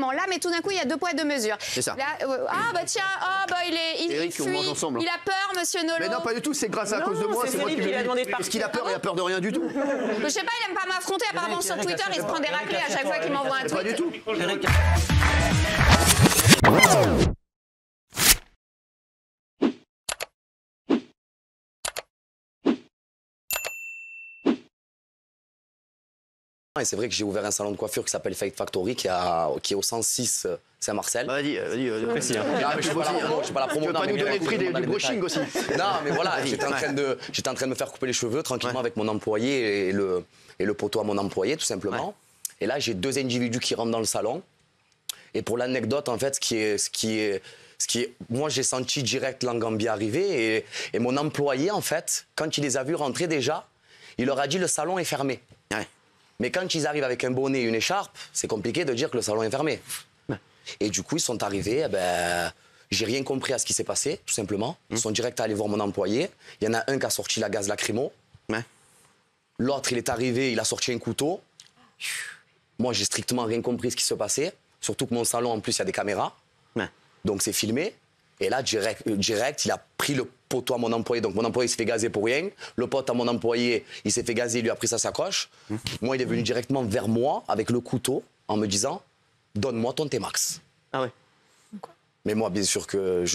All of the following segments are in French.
moment-là, mais tout d'un coup, il y a 2 poids 2 mesures. C'est ça. Là, ah bah tiens, il fuit, il a peur, monsieur Nolot. Mais non, pas du tout, c'est grâce à cause de moi, c'est moi qui lui ai demandé de partir. Parce qu'il a peur, il a peur de rien du tout. Je sais pas, il aime pas m'affronter, apparemment sur Twitter, il se prend des raclées à chaque fois qu'il m'envoie un tweet. Pas du tout. Et c'est vrai que j'ai ouvert un salon de coiffure qui s'appelle Fake Factory, qui est au 106 Saint-Marcel. Vas-y, précis. Non, mais je suis pas la promo. Tu veux pas nous donner le prix du brushing aussi? Non, mais voilà, j'étais en train de me faire couper les cheveux tranquillement avec mon employé et le poteau à mon employé, tout simplement. Ouais. Et là, j'ai 2 individus qui rentrent dans le salon. Et pour l'anecdote, en fait, ce qui est, moi, j'ai senti direct l'Angambie arriver et mon employé, en fait, quand il les a vus rentrer déjà, il leur a dit le salon est fermé. Ouais. Mais quand ils arrivent avec un bonnet et une écharpe, c'est compliqué de dire que le salon est fermé. Ouais. Et du coup, ils sont arrivés, j'ai rien compris à ce qui s'est passé, tout simplement. Ils sont direct allés voir mon employé. Il y en a un qui a sorti la gaz lacrymo. Ouais. L'autre, il est arrivé, il a sorti un couteau. Moi, j'ai strictement rien compris ce qui se passait. Surtout que mon salon, en plus, il y a des caméras. Ouais. Donc, c'est filmé. Et là, direct, il a pris le poteau à mon employé. Donc, mon employé s'est fait gazer pour rien. Le pote à mon employé, il s'est fait gazer, il lui a pris sa sacoche. Moi, il est venu directement vers moi avec le couteau en me disant « Donne-moi ton T-Max ». Ah ouais. Mais moi, bien sûr que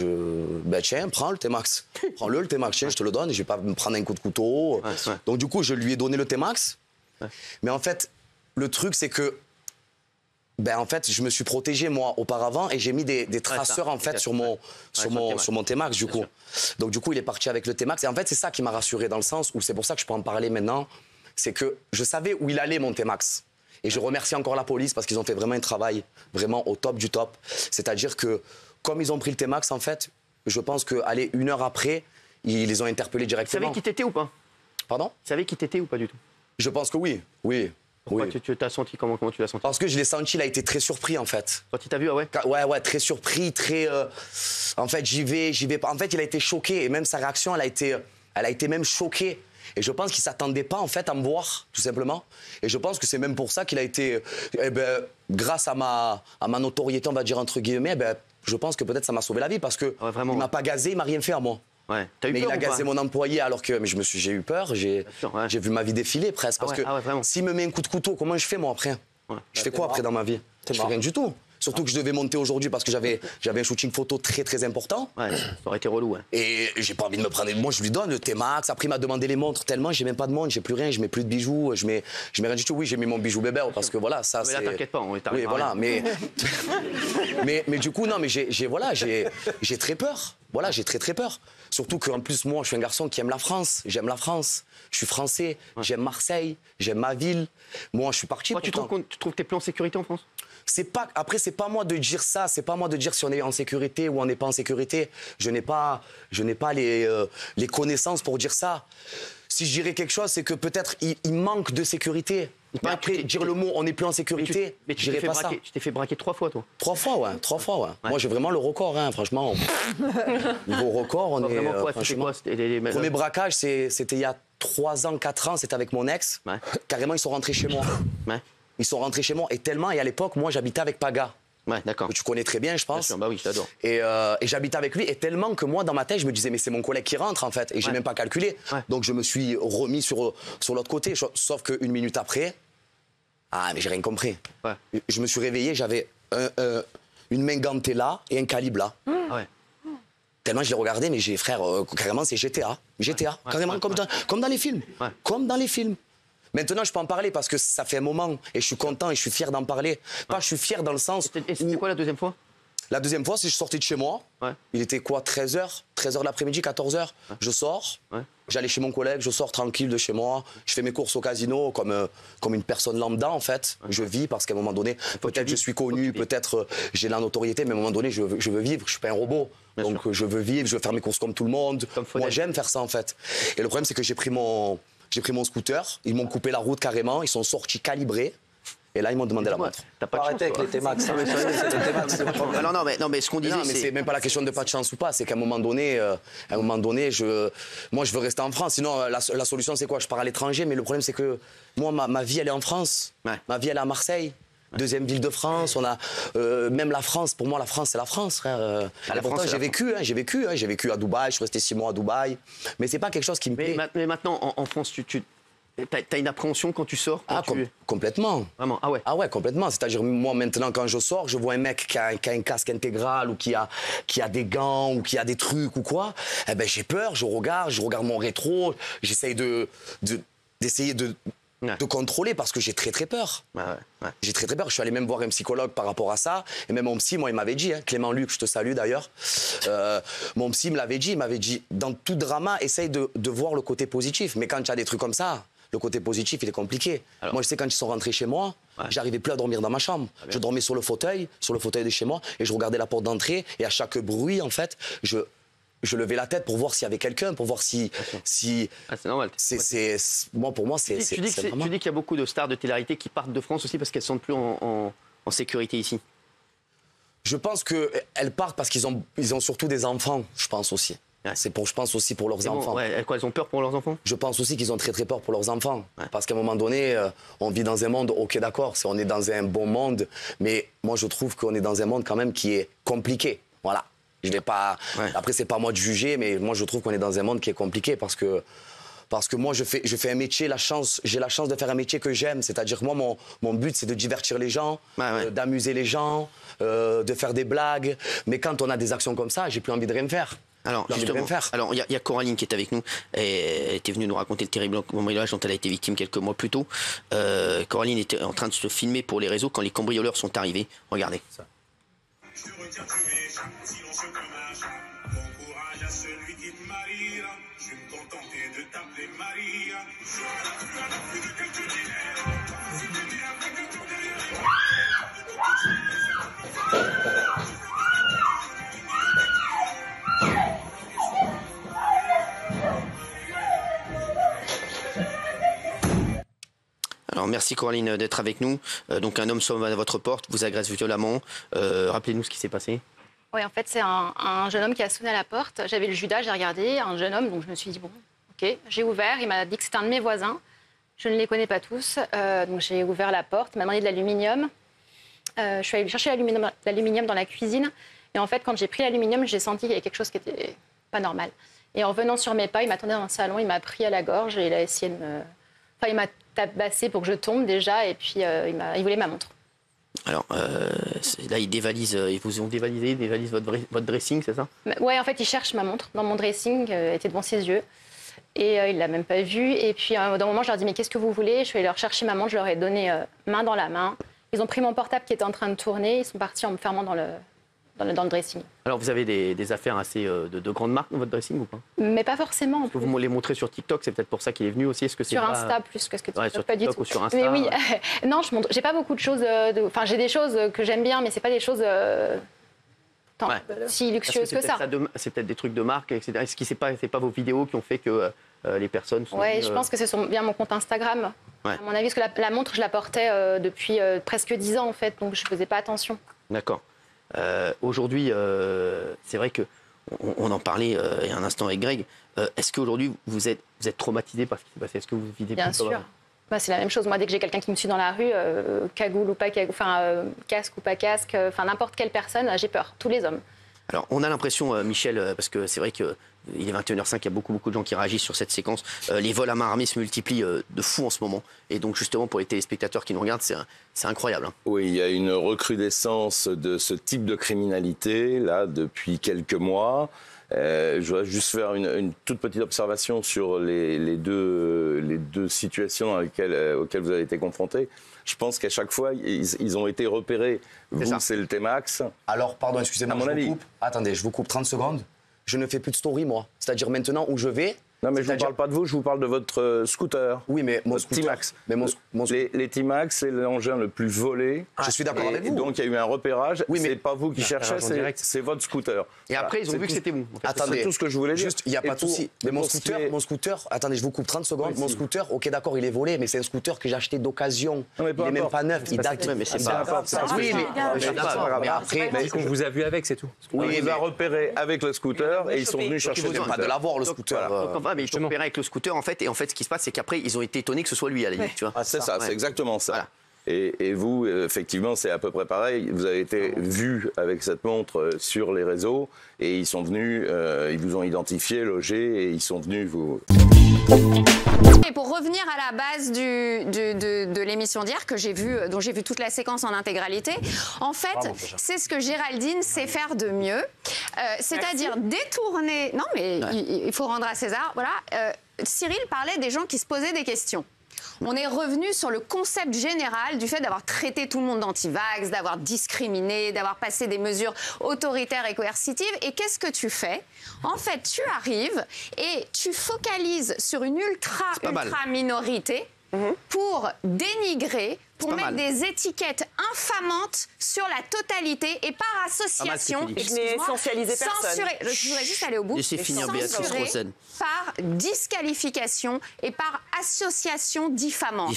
tiens, prends le T-Max. Prends-le, le T-Max. Tiens, je te le donne. Je vais pas me prendre un coup de couteau. Ouais. Donc, du coup, je lui ai donné le T-Max. Ouais. Mais en fait, le truc, c'est que en fait, je me suis protégé, moi, auparavant, et j'ai mis des traceurs, en fait, sur mon T-Max, du coup. Donc, du coup, il est parti avec le T-Max. Et en fait, c'est ça qui m'a rassuré, dans le sens où c'est pour ça que je peux en parler maintenant. C'est que je savais où il allait, mon T-Max. Et je remercie encore la police, parce qu'ils ont fait vraiment un travail vraiment au top du top. C'est-à-dire que, comme ils ont pris le T-Max, en fait, je pense qu'aller 1 heure après, ils les ont interpellés directement. Tu savais qui t'étais ou pas? Pardon? Tu savais qui t'étais ou pas du tout? Je pense que oui, oui. Pourquoi tu t'as senti comment tu l'as senti? Parce que je l'ai senti, il a été très surpris en fait. Quand il t'a vu, ah ouais? Ouais, très surpris, très. En fait, j'y vais pas. En fait, il a été choqué et même sa réaction, elle a été même choquée. Et je pense qu'il s'attendait pas en fait à me voir, tout simplement. Et je pense que c'est même pour ça qu'il a été, grâce à ma notoriété, on va dire entre guillemets, je pense que peut-être ça m'a sauvé la vie parce que il m'a pas gazé, il m'a rien fait à moi. Ouais. Mais il a gazé mon employé alors que j'ai eu peur, j'ai vu ma vie défiler presque. Parce que s'il me met un coup de couteau, comment je fais moi après? Je fais quoi après dans ma vie? Je fais rien du tout. Surtout que je devais monter aujourd'hui parce que j'avais un shooting photo très très important. Ouais, ça aurait été relou. Et j'ai pas envie de me prendre. Moi je lui donne le T-Max. Après il m'a demandé les montres tellement j'ai même pas de montre, j'ai plus rien, je mets plus de bijoux, je mets rien du tout. Oui, j'ai mis mon bijou bébé parce que voilà ça c'est. Mais là t'inquiète pas, on est arrivé. Oui voilà, mais du coup non mais j'ai très peur. Voilà, j'ai très peur. Surtout qu'en plus moi je suis un garçon qui aime la France. J'aime la France. Je suis français. J'aime Marseille. J'aime ma ville. Moi je suis parti. Tu trouves que t'es plus en sécurité en France? Après, c'est pas moi de dire ça, c'est pas moi de dire si on est en sécurité ou on n'est pas en sécurité. Je n'ai pas les connaissances pour dire ça. Si je dirais quelque chose, c'est que peut-être il manque de sécurité. Mais après, dire le mot on n'est plus en sécurité, mais tu t'es fait braquer 3 fois, toi? 3 fois, ouais. 3 fois, ouais. Moi, j'ai vraiment le record, hein, franchement. Niveau record, on est... franchement, premier braquage, c'était il y a 3 ans, 4 ans, c'était avec mon ex. Ouais. Carrément, ils sont rentrés chez moi. Ouais. Ils sont rentrés chez moi et tellement, et à l'époque, moi j'habitais avec Paga. Ouais, d'accord. Que tu connais très bien, je pense. Bien sûr, bah oui, je t'adore. Et j'habitais avec lui et tellement que moi, dans ma tête, je me disais, mais c'est mon collègue qui rentre en fait. Et j'ai même pas calculé. Ouais. Donc je me suis remis sur l'autre côté. Sauf qu'une minute après, mais j'ai rien compris. Ouais. Je me suis réveillé, j'avais une main gantée là et un calibre là. Ah ouais. Tellement je l'ai regardé, mais j'ai, frère, carrément, c'est GTA. GTA, carrément, comme dans les films. Ouais. Comme dans les films. Maintenant, je peux en parler parce que ça fait un moment et je suis content et je suis fier d'en parler. Pas, je suis fier dans le sens. Et c'était quoi la deuxième fois? La deuxième fois, c'est que je sortais de chez moi. Ouais. Il était quoi, 13h? 13h de l'après-midi, 14h. Ouais. Je sors. Ouais. J'allais chez mon collègue, je sors tranquille de chez moi. Je fais mes courses au casino comme une personne lambda, en fait. Ouais. Je vis parce qu'à un moment donné, peut-être je suis connu, peut-être j'ai la notoriété, mais à un moment donné, je veux vivre. Je suis pas un robot. Bien donc, je veux vivre, je veux faire mes courses comme tout le monde. Moi, j'aime faire ça, en fait. Et le problème, c'est que j'ai pris mon scooter, ils m'ont coupé la route carrément, ils sont sortis calibrés. Et là, ils m'ont demandé la montre. T'as pas arrêté avec les T-Max. Non, mais ce qu'on disait, c'est même pas la question de pas de chance ou pas. C'est qu'à un moment donné, moi, je veux rester en France. Sinon, la solution, c'est quoi? Je pars à l'étranger. Mais le problème, c'est que moi, ma vie, elle est en France. Ouais. Ma vie, elle est à Marseille. Deuxième ville de France, on a même la France. Pour moi, la France, c'est la France, frère. Pourtant, j'ai vécu à Dubaï, je suis resté 6 mois à Dubaï. Mais c'est pas quelque chose qui me plaît. Mais maintenant, en France, t'as une appréhension quand tu sors Complètement. Vraiment? Ah ouais? Ah ouais, complètement. C'est-à-dire, moi, maintenant, quand je sors, je vois un mec qui a un casque intégral ou qui a des gants ou qui a des trucs ou quoi. Eh ben, j'ai peur, je regarde mon rétro, j'essaye d'essayer de contrôler parce que j'ai très très peur. Ouais. J'ai très très peur. Je suis allé même voir un psychologue par rapport à ça. Et même mon psy, moi, il m'avait dit, Clément Luc, je te salue d'ailleurs, mon psy me l'avait dit, dans tout drama, essaye de voir le côté positif. Mais quand tu as des trucs comme ça, le côté positif, il est compliqué. Alors, moi, je sais, quand ils sont rentrés chez moi, j'arrivais plus à dormir dans ma chambre. Je dormais sur le fauteuil de chez moi, et je regardais la porte d'entrée, et à chaque bruit, en fait, je levais la tête pour voir s'il y avait quelqu'un, pour voir si c'est normal. Pour moi, c'est Tu dis qu'il y a beaucoup de stars de télé-réalité qui partent de France aussi parce qu'elles ne sont plus en sécurité ici. Je pense qu'elles partent parce qu'ils ont surtout des enfants, je pense aussi. Je pense aussi pour leurs enfants. Elles ont peur pour leurs enfants? Je pense aussi qu'ils ont très très peur pour leurs enfants. Parce qu'à un moment donné, on vit dans un monde, ok d'accord, on est dans un bon monde, mais moi je trouve qu'on est dans un monde quand même qui est compliqué. Voilà. Je l'ai pas. Après, c'est pas à moi de juger, mais moi je trouve qu'on est dans un monde qui est compliqué parce que moi je fais un métier, j'ai la chance de faire un métier que j'aime. C'est-à-dire que moi mon but c'est de divertir les gens, d'amuser les gens, de faire des blagues. Mais quand on a des actions comme ça, j'ai plus envie de rien faire. Alors, justement, il y a Coraline qui est avec nous. Elle était venue nous raconter le terrible cambriolage dont elle a été victime quelques mois plus tôt. Coraline était en train de se filmer pour les réseaux quand les cambrioleurs sont arrivés. Regardez. Je retiens silence dommage. Bon courage à celui qui te mariera. Je vais me contenter de t'appeler Maria. Alors merci Coraline d'être avec nous. Donc un homme sonne à votre porte, vous agresse violemment. Rappelez-nous ce qui s'est passé. Oui, en fait, c'est un jeune homme qui a sonné à la porte. J'avais le Judas, j'ai regardé, un jeune homme, donc je me suis dit, bon, ok. J'ai ouvert, il m'a dit que c'était un de mes voisins. Je ne les connais pas tous, donc j'ai ouvert la porte, il m'a demandé de l'aluminium. Je suis allée chercher l'aluminium dans la cuisine. Et en fait, quand j'ai pris l'aluminium, j'ai senti qu'il y avait quelque chose qui n'était pas normal. Et en revenant sur mes pas, il m'attendait dans le salon, il m'a pris à la gorge et il a essayé de me... Enfin, il m'a tabassé pour que je tombe déjà, et puis il voulait ma montre. Alors là, ils vous ont dévalisé votre dressing, c'est ça? Ouais, en fait, il cherche ma montre dans mon dressing, elle était devant ses yeux, et il l'a même pas vue. Et puis d'un moment, je leur ai dit, mais qu'est-ce que vous voulez? Je suis allée leur chercher ma montre, je leur ai donné main dans la main. Ils ont pris mon portable qui était en train de tourner, ils sont partis en me fermant dans le dressing. Alors vous avez des affaires assez de grandes marques dans votre dressing ou pas? Mais pas forcément. Vous me les montrez sur TikTok, c'est peut-être pour ça qu'il est venu aussi. Est-ce que c'est sur Insta plus que ce que tu sur pas TikTok du tout. Ou sur Insta? Mais oui, non, j'ai pas beaucoup de choses. Enfin, j'ai des choses que j'aime bien, mais c'est pas des choses si luxueuses que ça. C'est peut-être des trucs de marque, etc. Est-ce que c'est pas vos vidéos qui ont fait que les personnes sont... Oui, je pense que c'est bien mon compte Instagram. À mon avis, parce que la montre, je la portais depuis presque 10 ans en fait, donc je faisais pas attention. D'accord. Aujourd'hui, c'est vrai qu'on en parlait il y a un instant avec Greg. Est-ce qu'aujourd'hui, vous êtes traumatisé par ce qui s'est passé? Est-ce que vous vivez bien sûr. Bah, c'est la même chose. Moi, dès que j'ai quelqu'un qui me suit dans la rue, cagoule ou pas cagoule, casque ou pas casque, n'importe quelle personne, j'ai peur. Tous les hommes. Alors, on a l'impression, Michel, parce que c'est vrai qu'il est 21h05, il y a beaucoup de gens qui réagissent sur cette séquence. Les vols à main armée se multiplient de fou en ce moment. Et donc, justement, pour les téléspectateurs qui nous regardent, c'est incroyable. Oui, il y a une recrudescence de ce type de criminalité, là, depuis quelques mois. Je voudrais juste faire une toute petite observation sur les deux situations auxquelles vous avez été confrontés. Je pense qu'à chaque fois, ils ont été repérés. Vous, c'est le T-Max. Alors, pardon, excusez-moi, je vous coupe. Attendez, je vous coupe 30 secondes. Je ne fais plus de story, moi. C'est-à-dire maintenant où je vais... Non, mais je ne vous parle pas de vous, je vous parle de votre scooter. Oui, mais mon scooter... T-Max. Les T-Max, c'est l'engin le plus volé. Je suis d'accord avec vous. Donc, il y a eu un repérage. Oui, mais c'est pas vous qui cherchez, c'est votre scooter. Et après, ils ont vu que c'était vous. Attendez, c'est tout ce que je voulais dire. Juste, il n'y a pas de souci. Mais mon scooter, attendez, je vous coupe 30 secondes. Mon scooter, ok, d'accord, il est volé, mais c'est un scooter que j'ai acheté d'occasion. Il n'est même pas neuf. Il date. Mais c'est pas grave. Oui, mais après... On vous a vu avec, c'est tout. Oui, il va repérer avec le scooter et ils sont venus chercher le pas de l'avoir, le scooter. Mais ils ont repéré avec le scooter, en fait. Et en fait, ce qui se passe, c'est qu'après, ils ont été étonnés que ce soit lui à la limite. Tu vois. C'est ça, c'est exactement ça. Voilà. Et vous, effectivement, c'est à peu près pareil. Vous avez été vu avec cette montre sur les réseaux et ils sont venus, ils vous ont identifié, logé et ils sont venus vous... Et pour revenir à la base de l'émission d'hier, dont j'ai vu toute la séquence en intégralité, en fait, c'est ce que Géraldine sait faire de mieux, c'est-à-dire détourner... Non, mais il faut rendre à César, voilà. Cyril parlait des gens qui se posaient des questions. On est revenu sur le concept général du fait d'avoir traité tout le monde d'anti-vax, d'avoir discriminé, d'avoir passé des mesures autoritaires et coercitives. Et qu'est-ce que tu fais? En fait, tu arrives et tu focalises sur une ultra minorité pour dénigrer, pour mettre des étiquettes infamantes sur la totalité et par association. Je n'ai essentialisé personne. Je voudrais juste aller au bout. Laissez finir Béatrice Rosen. Par disqualification et par association diffamante.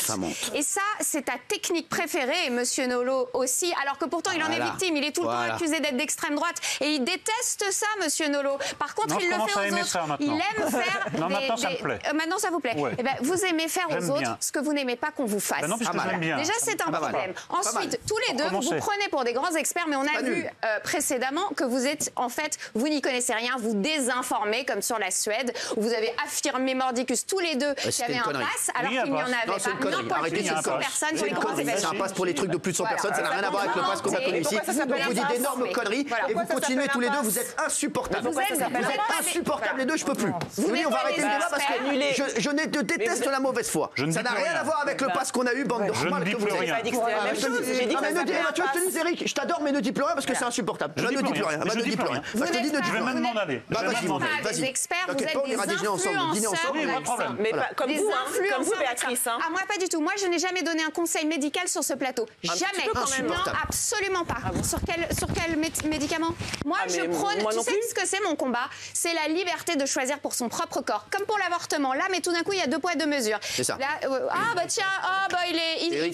Et ça, c'est ta technique préférée, et Monsieur Nolot aussi, alors que pourtant il en est victime, il est tout le temps accusé d'être d'extrême droite et il déteste ça, Monsieur Nolot. Par contre, il le fait aux autres. Il aime faire maintenant, ça me plaît. Maintenant, ça vous plaît. Ouais. Eh ben, vous aimez faire aux autres ce que vous n'aimez pas qu'on vous fasse. Ben non, puisque j'aime bien. Déjà, c'est un problème. Ensuite, tous les deux, vous prenez pour des grands experts, mais on a vu précédemment que vous êtes, en fait, vous n'y connaissez rien, vous désinformez, comme sur la Suède, où vous avez affirmé mordicus tous les deux qu'il y avait un pass, alors qu'il n'y en avait pas. C'est une connerie. Arrêtez, c'est une personnes pour les grands événements. C'est un pass pour les trucs de plus de 100 personnes, ça n'a rien à voir avec le pass qu'on a connu ici. Donc vous dites d'énormes conneries et vous continuez tous les deux, vous êtes insupportables. Vous êtes insupportables les deux, je peux plus. Vous voulez, on va arrêter le débat parce que je déteste la mauvaise foi. Ça n'a rien à voir avec le pass qu'on a eu, bande de je ne dis plus rien. Eric, je t'adore, mais ne dis plus rien parce que c'est insupportable. Ne dis plus rien. Ne dis plus rien. Je vais même m'en aller. Vas-y. Des experts, vous êtes des influenceurs. Mais comme vous, Béatrice. Ah, moi, pas du tout. Moi, je n'ai jamais donné un conseil médical sur ce plateau. Jamais. Non, absolument pas. Sur quel médicament? Moi, je prône. Tu sais ce que c'est mon combat? C'est la liberté de choisir pour son propre corps. Comme pour l'avortement. Là, mais tout d'un coup, il y a 2 poids 2 mesures. C'est ça. Il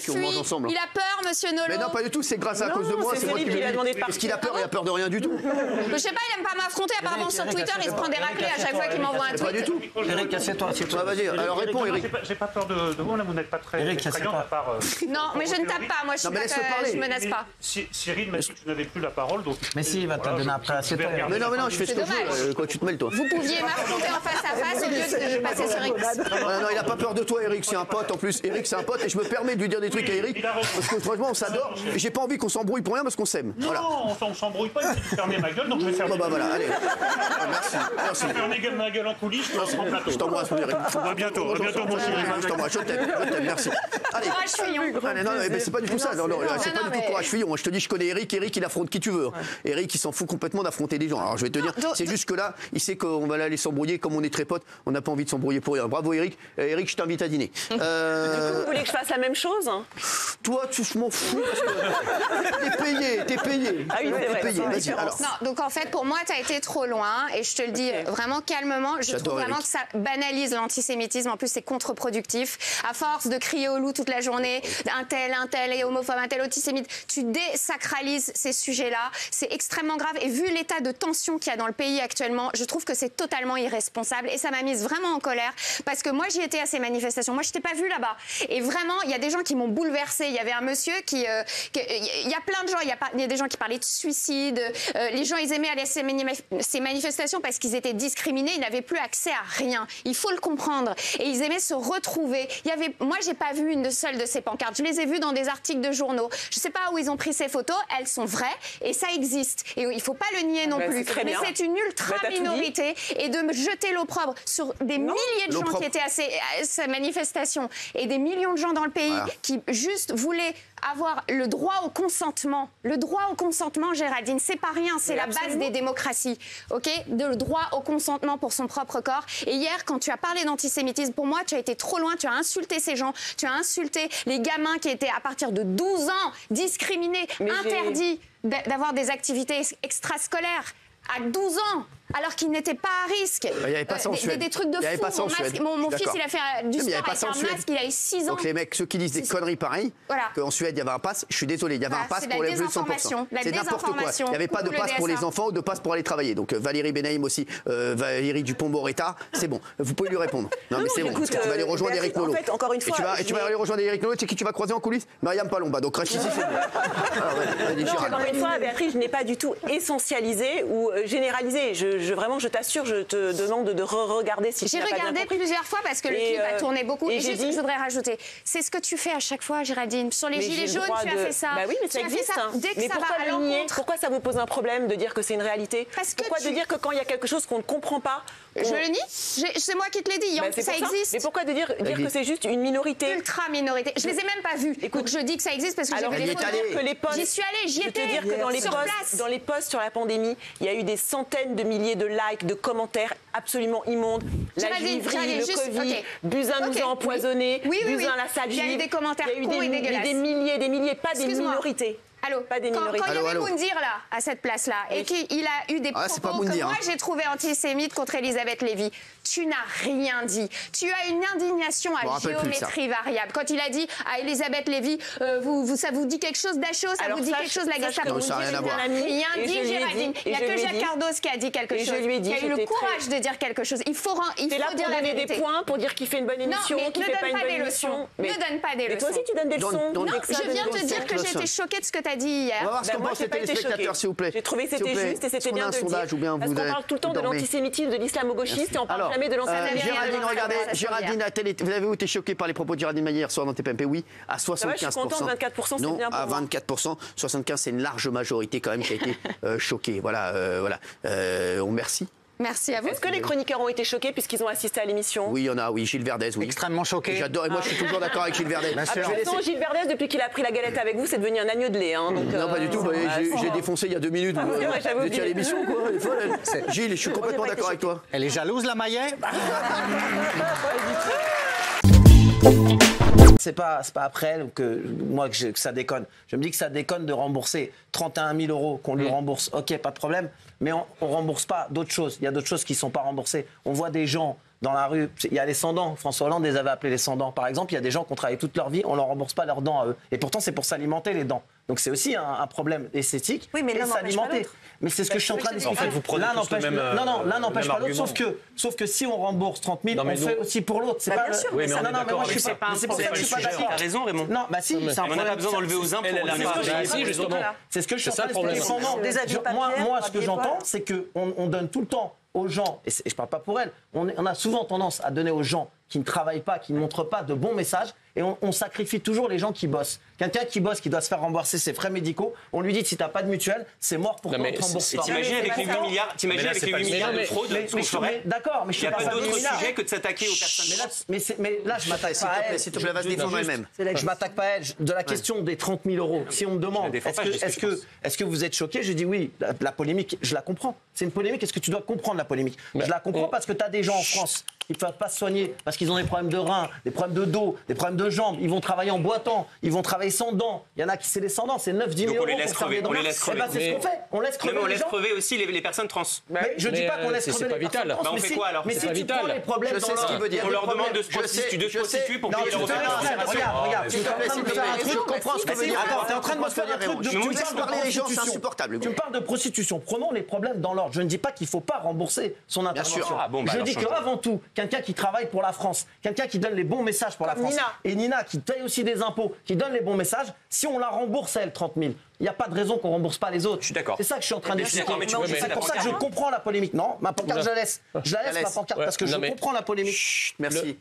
fuit. Il a peur, Monsieur Nolot. Mais non, pas du tout. C'est grâce à cause de moi. C'est moi qui lui ai demandé. Parce qu'il a peur. Il a peur de rien du tout. Je sais pas. Il aime pas m'affronter. Apparemment, sur Twitter, il se prend des raclées à chaque fois qu'il m'envoie un tweet. Pas du tout. Eric, assieds-toi. Vas-y. Alors réponds, Eric. J'ai pas peur de vous. Là, vous n'êtes pas très effrayant à part. Non, mais je ne tape pas. Moi, je menace pas. Cyril m'a dit que tu n'avais plus la parole, donc. Mais si, il va te la donner après. Assieds-toi. Mais non, je fais ce que je veux. Quoi, tu te mêles, toi. Vous pouviez m'affronter en face à face au lieu de passer sur X. Non, il a pas peur de toi, Eric. C'est un pote en plus. Eric, c'est un pote et je me permets de lui dire des trucs à Eric parce que franchement, on s'adore. J'ai pas envie qu'on s'embrouille pour rien parce qu'on s'aime. Non, on s'embrouille pas. Il faut fermer ma gueule, donc je vais fermer. Bah voilà, allez. Merci. Fermer ma gueule en coulisses, en plateau. Je t'embrasse, mon Eric. À bientôt, mon chéri. Je t'embrasse, je t'aime, merci. Allez. Courage Fillon. Non, mais c'est pas du tout ça. Non, c'est pas du tout courage Fillon. Je te dis, je connais Eric. Eric, il affronte qui tu veux. Eric, il s'en fout complètement d'affronter des gens. Alors, je vais te dire, c'est juste que là, il sait qu'on va aller s'embrouiller. Comme on est très potes, on n'a pas envie de s'embrouiller pour rien. Bravo, Eric. Eric, je t'invite à dîner. Du coup, vous voulez que je fasse la même chose? Toi, tu m'en fous. T'es payé. Ah oui, c'est vrai. Vas-y, alors. Non, donc en fait, pour moi, tu as été trop loin. Et je te le dis vraiment calmement. Je trouve vraiment que ça banalise l'antisémitisme. En plus, c'est contre-productif. À force de crier au loup toute la journée, un tel est homophobe, un tel antisémite, tu désacralises ces sujets-là. C'est extrêmement grave. Et vu l'état de tension qu'il y a dans le pays actuellement, je trouve que c'est totalement irresponsable. Et ça m'a mise vraiment en colère. Parce que moi, j'y étais à ces manifestations. Moi, je t'ai pas vue là-bas. Et vraiment, il y a des gens qui m'ont bouleversée. Il y avait un monsieur il y a plein de gens. Il y a des gens qui parlaient de suicide. Les gens, ils aimaient aller à ces manifestations parce qu'ils étaient discriminés. Ils n'avaient plus accès à rien. Il faut le comprendre. Et ils aimaient se retrouver. Moi, j'ai pas vu une seule de ces pancartes. Je les ai vues dans des articles de journaux. Je sais pas où ils ont pris ces photos. Elles sont vraies et ça existe. Et il faut pas le nier non plus. Mais c'est une ultra minorité. Et de jeter l'opprobre sur des milliers de gens qui étaient à ces manifestations et des millions de gens dans le pays qui juste voulaient avoir le droit au consentement. Le droit au consentement, Géraldine, c'est pas rien, c'est la base des démocraties, ok? Le droit au consentement pour son propre corps. Et hier, quand tu as parlé d'antisémitisme, pour moi, tu as été trop loin, tu as insulté ces gens, tu as insulté les gamins qui étaient à partir de 12 ans discriminés, interdits d'avoir des activités extrascolaires. À 12 ans. alors qu'ils n'étaient pas à risque. Il n'y avait pas ça en Suède. Des trucs de fou. Mon fils, il a fait du sport avec un masque, il a eu 6 ans. Donc les mecs, ceux qui disent des conneries pareilles, qu'en Suède, il y avait un pass, je suis désolé, il y avait un pass pour les jeux de 100%. C'est n'importe quoi. Il n'y avait pas de pass pour les enfants ou de pass pour aller travailler. Donc Valérie Benaïm aussi, Valérie Dupond-Moretta, c'est bon. Vous pouvez lui répondre. Non, mais c'est bon. Tu vas aller rejoindre Éric Nolot. Encore une fois, et tu vas aller rejoindre Éric Nolot, tu sais qui tu vas croiser en coulisses? Mariam Palomba. Donc reste ici, c'est bon. Encore une fois, Béatrice, je n'ai pas du tout essentialisé ou généralisé. Vraiment, je t'assure, je te demande de regarder si tu n'as pas bien compris. J'ai regardé plusieurs fois parce que le clip a tourné beaucoup. Et je voudrais rajouter, c'est ce que tu fais à chaque fois, Géraldine. Sur les gilets jaunes, tu as fait ça. Bah oui, mais ça existe. Mais pourquoi le nier? Pourquoi ça vous pose un problème de dire que c'est une réalité? Pourquoi de dire que quand il y a quelque chose qu'on ne comprend pas, je le nie. C'est moi qui te l'ai dit. Ça existe. Mais pourquoi de dire que c'est juste une minorité? Ultra minorité. Je les ai même pas vus. Donc je dis que ça existe parce que j'ai vu les photos. J'y suis allée, j'y étais. Je peux te dire que dans les posts sur la pandémie, il y a eu des centaines de milliers de likes, de commentaires absolument immondes. La juiverie, le Covid, Buzyn nous a empoisonnés, Buzyn la salle juive. Il y a eu des commentaires cons et dégueulasses. Des milliers, pas des minorités. Allô, pas des minorités. Quand il y avait Moundir là, à cette place-là, et qu'il a eu des propos que moi j'ai trouvé antisémites contre Elisabeth Lévy, tu n'as rien dit. Tu as une indignation à géométrie variable. Quand il a dit à Elisabeth Lévy, ça vous dit quelque chose d'Acho, ça vous dit quelque chose de la Gestapo? Ça n'a rien à voir. Rien dit, Géraldine. Il n'y a que Jacques Cardos qui a dit quelque chose. Qui a eu le courage de dire quelque chose. Il faut dire la vérité. Des points pour dire qu'il fait une bonne émission, qu'il fait pas une bonne émission. Ne donne pas des leçons. Mais toi aussi tu donnes des leçons. Non, je viens te dire que j'ai été choquée de ce que tu as dit hier. On va voir ce qu'en pensent les téléspectateurs, s'il vous plaît. J'ai trouvé que c'était juste et c'était bien de le dire. Parce qu'on parle tout le temps de l'antisémitisme, de l'islamo-gauchiste et on parle jamais de l'antisémitisme. Géraldine, regardez, Géraldine, vous avez été choquée par les propos de Géraldine Maillet hier soir dans TPMP? Oui, à 75%. Je suis contente, 24%, c'est bien pour à 24%, 75%, c'est une large majorité quand même qui a été choquée. Voilà. Merci. Merci à vous. Est-ce que les chroniqueurs ont été choqués puisqu'ils ont assisté à l'émission? Oui, il y en a, oui. Gilles Verdez, oui. Extrêmement choqué. J'adore, et moi je suis toujours d'accord avec Gilles Verdez. Gilles Verdez, depuis qu'il a pris la galette avec vous, c'est devenu un agneau de lait. Hein, donc, non, pas du tout. J'ai défoncé il y a 2 minutes. Vous étiez à l'émission, quoi. Gilles, je suis complètement d'accord avec toi. Elle est jalouse, la Maillet? C'est pas après elle que ça déconne. Je me dis que ça déconne de rembourser 31 000 euros, qu'on lui rembourse. Ok, pas de problème. Mais on rembourse pas d'autres choses. Il y a d'autres choses qui sont pas remboursées. On voit des gens dans la rue. Il y a les sans-dents. François Hollande les avait appelés les sans-dents. Par exemple, il y a des gens qui ont travaillé toute leur vie. On leur rembourse pas leurs dents à eux. Et pourtant, c'est pour s'alimenter les dents. Donc c'est aussi un problème esthétique. Oui, mais et s'alimenter. Mais c'est ce que je suis en train de dire. En fait, vous prenez l'un n'empêche pas l'autre. Sauf que si on rembourse 30 000, on fait aussi pour l'autre. C'est pas. Oui, mais on est d'accord avec ça. C'est pour ça que je suis pas d'accord. T'as raison, Raymond. Non, bah si. On n'a pas besoin d'enlever aux impôts. C'est ce que je suis en train d'expliquer. Moi, ce que j'entends, c'est qu'on donne tout le temps aux gens, et je ne parle pas pour elle, on a souvent tendance à donner aux gens qui ne travaillent pas, qui ne montrent pas de bons messages, et on sacrifie toujours les gens qui bossent. Quelqu'un qui bosse, qui doit se faire rembourser ses frais médicaux, on lui dit si tu n'as pas de mutuelle, c'est mort pour toi, on te rembourse pas. T'imagines avec les 8 milliards, de fraude, ce qu'on ferait? D'accord, mais je il n'y a pas d'autre sujet que de s'attaquer aux personnes. Mais là, je m'attaque pas à elle. S'il te plaît, vas-y, défendre elle-même. Je m'attaque pas à elle. De la question des 30 000 euros, si on me demande, est-ce que vous êtes choqué? Je dis oui, la polémique, je la comprends. C'est une polémique, est-ce que tu dois comprendre la polémique? Je la comprends parce que tu as des gens en France qui ne peuvent pas se soigner parce qu'ils ont des problèmes de reins, des problèmes de dos, des problèmes de jambes. Ils vont travailler en boitant, ils vont travailler sans dents. Il y en a qui c'est les sans dents, c'est 9-10 000 euros. On les laisse crever. On les laisse crever. C'est ce qu'on fait. On laisse crever. On laisse crever aussi les personnes trans. Mais je dis pas qu'on laisse crever les personnes trans. On fait quoi alors? Mais si tu prends les problèmes dans l'ordre, on leur demande de se prostituer pour payer leur Regarde, je comprends ce que veut dire. Attends, t'es en train de me faire un truc de. Tu me parles les gens, c'est insupportable. Tu me parles de prostitution. Prenons les problèmes dans l'ordre. Je ne dis pas qu'il ne faut pas rembourser son intervention. Je dis qu'avant tout, quelqu'un qui travaille pour la France, quelqu'un qui donne les bons messages pour la France, et Nina qui paye aussi des impôts, qui donne les bons messages, si on la rembourse elle 30 000, il n'y a pas de raison qu'on ne rembourse pas les autres. Je suis d'accord. C'est ça que je suis en train d'expliquer. C'est pour ça que je comprends la polémique. Non, ma pancarte, je la laisse. Je la laisse, ma pancarte, parce que je comprends la polémique. Chut, merci.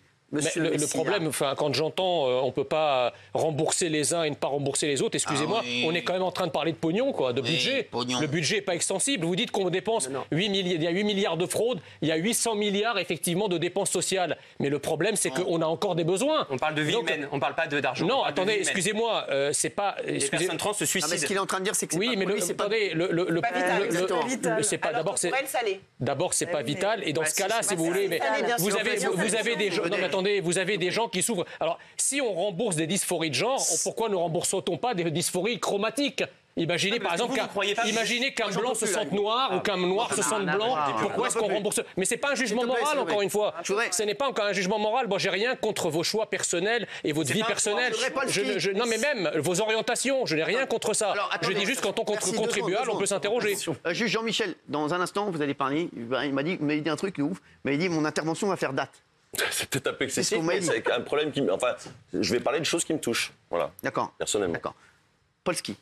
Le problème, quand j'entends on ne peut pas rembourser les uns et ne pas rembourser les autres, excusez-moi, on est quand même en train de parler de pognon, quoi, de budget. Le budget n'est pas extensible. Vous dites qu'on dépense 8 milliards, il y a 8 milliards de fraude, il y a 800 milliards effectivement de dépenses sociales. Mais le problème, c'est qu'on a encore des besoins. On parle de vie humaine, on ne parle pas d'argent. Non, attendez, excusez-moi, c'est pas... Les personnes trans se suicident. Mais ce qu'il est en train de dire, c'est que oui, mais attendez, d'abord, c'est pas vital. Et dans ce cas-là, si vous voulez, vous avez des gens... Non, mais attendez, vous avez des gens qui souffrent. Alors, si on rembourse des dysphories de genre, pourquoi ne rembourse-t-on pas des dysphories chromatiques ? Imaginez par exemple qu'un blanc se sente noir ou qu'un noir se sente blanc. Pourquoi est-ce qu'on rembourse? Mais c'est pas un jugement moral, encore une fois. Ce n'est pas encore un jugement moral. Bon, j'ai rien contre vos choix personnels et votre vie personnelle. Non, mais même vos orientations, je n'ai rien contre ça. Je dis juste qu'en tant que contribuable, on peut s'interroger. Juge Jean-Michel, dans un instant, vous allez parler. Il m'a dit un truc de ouf. Il m'a dit mon intervention va faire date. C'est peut-être un peu excessif, mais c'est un problème qui... Enfin, je vais parler de choses qui me touchent. Voilà. D'accord. Personnellement. D'accord. Polski.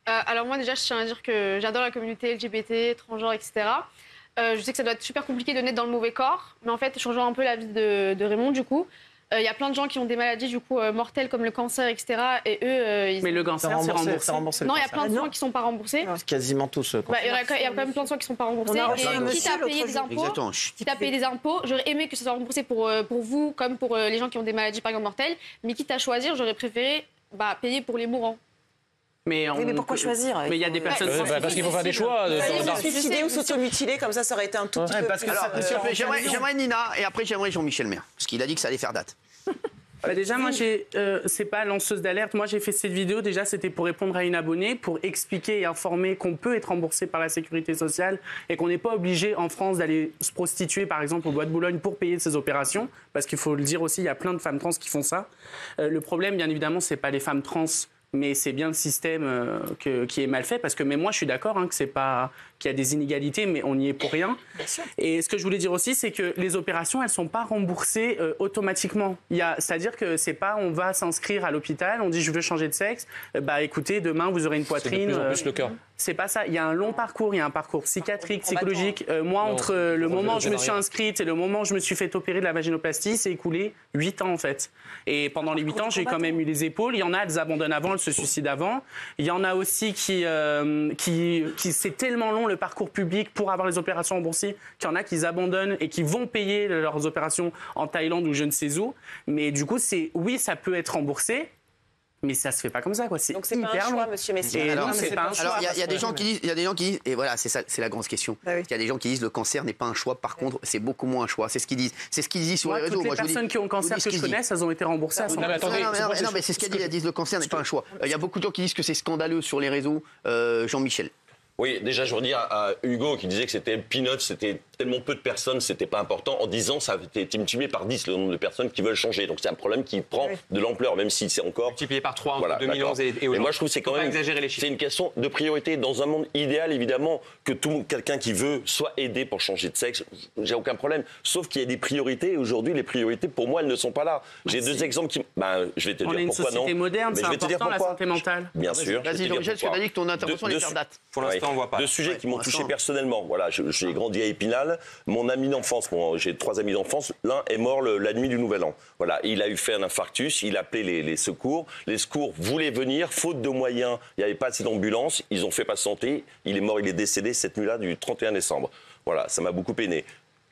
Alors moi déjà, je tiens à dire que j'adore la communauté LGBT, transgenre, etc. Je sais que ça doit être super compliqué de naître dans le mauvais corps, mais en fait, changeant un peu la vie de Raymond, du coup, il y a plein de gens qui ont des maladies du coup mortelles comme le cancer, etc. Et eux, mais le cancer, c'est remboursé. Non, il y a plein de soins qui sont pas remboursés. Quasiment tous. Il y a quand même plein de soins qui sont pas remboursés. Et quitte à payer des impôts, j'aurais aimé que ce soit remboursé pour vous comme pour les gens qui ont des maladies par exemple mortelles. Mais quitte à choisir, j'aurais préféré payer pour les mourants. Mais pourquoi choisir? Mais il y a des personnes... parce qu'il faut faire des choix. Se suicider ou s'automutiler, comme ça aurait été un tout petit peu... Alors, j'aimerais Nina, et après j'aimerais Jean-Michel Maire, parce qu'il a dit que ça allait faire date. Déjà, moi, c'est pas lanceuse d'alerte. Moi, j'ai fait cette vidéo, déjà, c'était pour répondre à une abonnée, pour expliquer et informer qu'on peut être remboursé par la sécurité sociale et qu'on n'est pas obligé en France d'aller se prostituer, par exemple, au Bois de Boulogne pour payer ces opérations. Parce qu'il faut le dire aussi, il y a plein de femmes trans qui font ça. Le problème, bien évidemment, c'est pas les femmes trans, mais c'est bien le système qui est mal fait, parce que même moi je suis d'accord que c'est pas qu'il y a des inégalités, mais on n'y est pour rien. Et ce que je voulais dire aussi, c'est que les opérations, elles sont pas remboursées automatiquement. C'est-à-dire que c'est pas on va s'inscrire à l'hôpital, on dit je veux changer de sexe, écoutez, demain vous aurez une poitrine. C'est de plus en plus le cas. C'est pas ça. Il y a un long parcours, il y a un parcours psychiatrique, psychologique. Moi, entre le moment où je me suis inscrite et le moment où je me suis fait opérer de la vaginoplastie, c'est écoulé 8 ans en fait. Et pendant les 8 ans, j'ai quand même eu les épaules. Il y en a, elles abandonnent avant, elles se suicident avant. Il y en a aussi qui c'est tellement long le parcours public pour avoir les opérations remboursées qu'il y en a qui abandonnent et qui vont payer leurs opérations en Thaïlande ou je ne sais où. Mais du coup, oui, ça peut être remboursé. Mais ça se fait pas comme ça, quoi. Donc c'est pas un choix, monsieur Messier. Alors, il y a des gens qui disent, et voilà, c'est ça, c'est la grande question. Il y a des gens qui disent le cancer n'est pas un choix. Par contre, c'est beaucoup moins un choix. C'est ce qu'ils disent. C'est ce qu'ils disent sur les réseaux. Toutes les personnes qui ont le cancer que je connais, elles ont été remboursées à 100%. Non, mais c'est ce qu'elles disent. Elles disent le cancer n'est pas un choix. Il y a beaucoup de gens qui disent que c'est scandaleux sur les réseaux. Jean-Michel. Oui, déjà, je redis à Hugo qui disait que c'était peanuts, c'était tellement peu de personnes, c'était pas important. En 10 ans, ça a été multiplié par 10 le nombre de personnes qui veulent changer. Donc c'est un problème qui prend de l'ampleur, même si c'est encore... Multiplié par 3 entre 2011 et aujourd'hui. Mais moi, je trouve que c'est quand même... exagérer les chiffres. C'est une question de priorité. Dans un monde idéal, évidemment, que quelqu'un qui veut soit aidé pour changer de sexe, j'ai aucun problème. Sauf qu'il y a des priorités. Et aujourd'hui, les priorités, pour moi, elles ne sont pas là. J'ai deux exemples qui... je vais te dire pourquoi non. On est une société moderne, c'est important, la santé mentale. Bien sûr. Vas-y, Jean-Michel, parce que tu as dit que ton intervention allait faire date. Pour l'instant, on voit pas. Deux sujets qui m'ont touché personnellement. Voilà, j'ai grandi à Épinal. Mon ami d'enfance, j'ai 3 amis d'enfance. L'un est mort la nuit du Nouvel An. Voilà, il a fait un infarctus. Il a appelé les secours. Les secours voulaient venir, faute de moyens. Il n'y avait pas assez d'ambulance. Ils ont fait patienter. Il est mort, il est décédé cette nuit-là du 31 décembre. Voilà, ça m'a beaucoup peiné.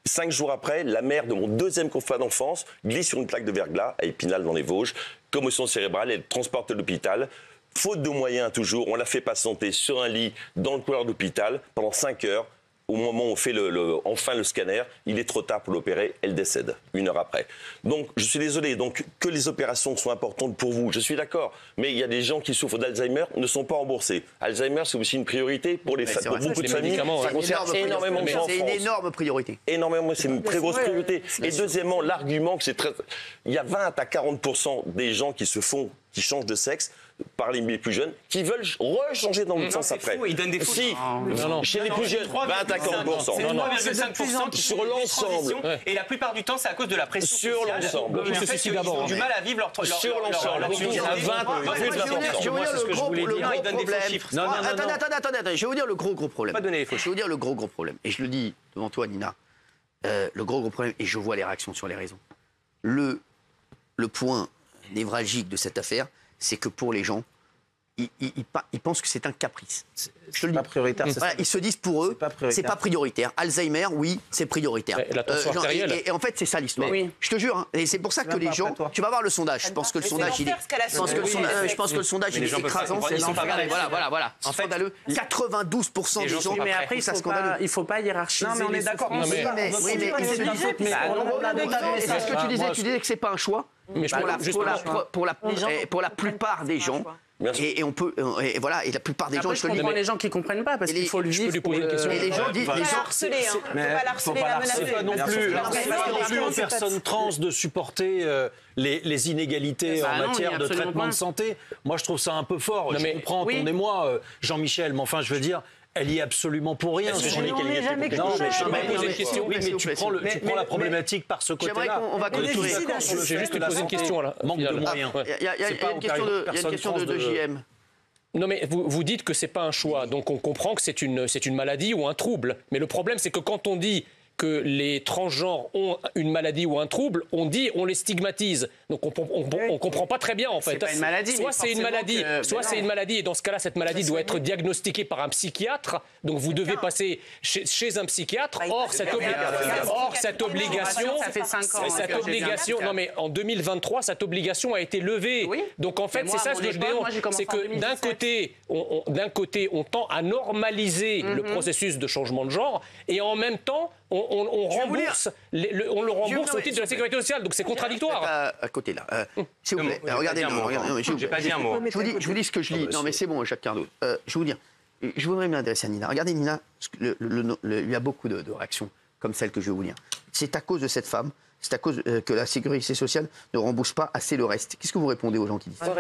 5 jours après, la mère de mon deuxième confrère d'enfance glisse sur une plaque de verglas à Épinal dans les Vosges. Commotion cérébrale, elle est transportée à l'hôpital. Faute de moyens toujours, on l'a fait patienter sur un lit dans le couloir d'hôpital pendant 5 heures. Au moment où on fait enfin le scanner, il est trop tard pour l'opérer, elle décède 1 heure après. Donc je suis désolé, donc que les opérations soient importantes pour vous, je suis d'accord, mais il y a des gens qui souffrent d'Alzheimer ne sont pas remboursés. Alzheimer, c'est aussi une priorité pour beaucoup de familles. Ça concerne énormément de gens en France. C'est une énorme priorité. Énormément, c'est une très grosse priorité. Et deuxièmement, l'argument que c'est très... Il y a 20 à 40% des gens qui changent de sexe par les plus jeunes, qui veulent rechanger dans le sens après. Ils donnent des faux. Si, chez les plus jeunes, 20 à 40%. C'est 3,5% qui sur l'ensemble. Et la plupart du temps, c'est à cause de la pression sur l'ensemble. Ils ont du mal à vivre leur sur l'ensemble. Il y a 20%. Je vais vous dire le gros problème. Je vais vous dire le gros problème. Et je le dis devant toi, Nina. Le gros problème, et je vois les réactions sur les réseaux. Le point névralgique de cette affaire, c'est que pour les gens, ils pensent que c'est un caprice. Je te le dis. Pas prioritaire. Ils se disent pour eux, c'est pas prioritaire. Alzheimer, oui, c'est prioritaire. Et en fait, c'est ça l'histoire. Oui. Je te jure. Et c'est pour ça que les gens. Tu vas voir le sondage. Je pense que le sondage, je pense que le sondage, il est écrasant. Voilà. C'est scandaleux. 92% des gens. Mais après, il faut pas hiérarchiser. Non, mais on est d'accord. Oui, mais c'est ce que tu disais. Tu disais que c'est pas un choix. Mais pour la plupart des gens, Et on peut, et voilà, et la plupart des gens, je comprends les gens qui comprennent pas parce qu'il faut le vivre. Et les gens disent, les gens harceler, hein. Faut pas l'harceler, la menacer. C'est pas non plus aux personnes trans de supporter les inégalités en matière de traitement de santé. Moi, je trouve ça un peu fort. Je comprends, entendez-moi, Jean-Michel, mais enfin, je veux dire. Elle y est absolument pour rien. Oui, mais tu prends la problématique par ce côté-là. On va clôturer. J'ai juste posé une question là. Manque de moyens. Il y a une question de JM. Non mais vous dites que c'est pas un choix, donc on comprend que c'est une maladie ou un trouble. Mais le problème c'est que quand on dit que les transgenres ont une maladie ou un trouble, on les stigmatise. Donc on comprend pas très bien en fait. C'est pas une maladie. Soit c'est une maladie, c'est une maladie, et dans ce cas-là, cette maladie doit être diagnostiquée par un psychiatre. Donc vous devez passer chez un psychiatre. Or cette obligation, non mais en 2023, cette obligation a été levée. Oui. Donc en fait, c'est ça ce que je dénonce, c'est que d'un côté, on tend à normaliser le processus de changement de genre, et en même temps, on rembourse, on le rembourse au titre de la sécurité sociale, donc c'est contradictoire. À côté là, s'il vous plaît, regardez, j'ai pas dit un mot. Je vous dis ce que je lis. Non mais c'est bon, Jacques Cardot. Je vais vous dire, je voudrais m'adresser à Nina. Regardez Nina, il y a beaucoup de réactions comme celle que je vais vous lire. C'est à cause de cette femme. C'est à cause que la sécurité sociale ne rembourse pas assez le reste. Qu'est-ce que vous répondez aux gens qui disent ça?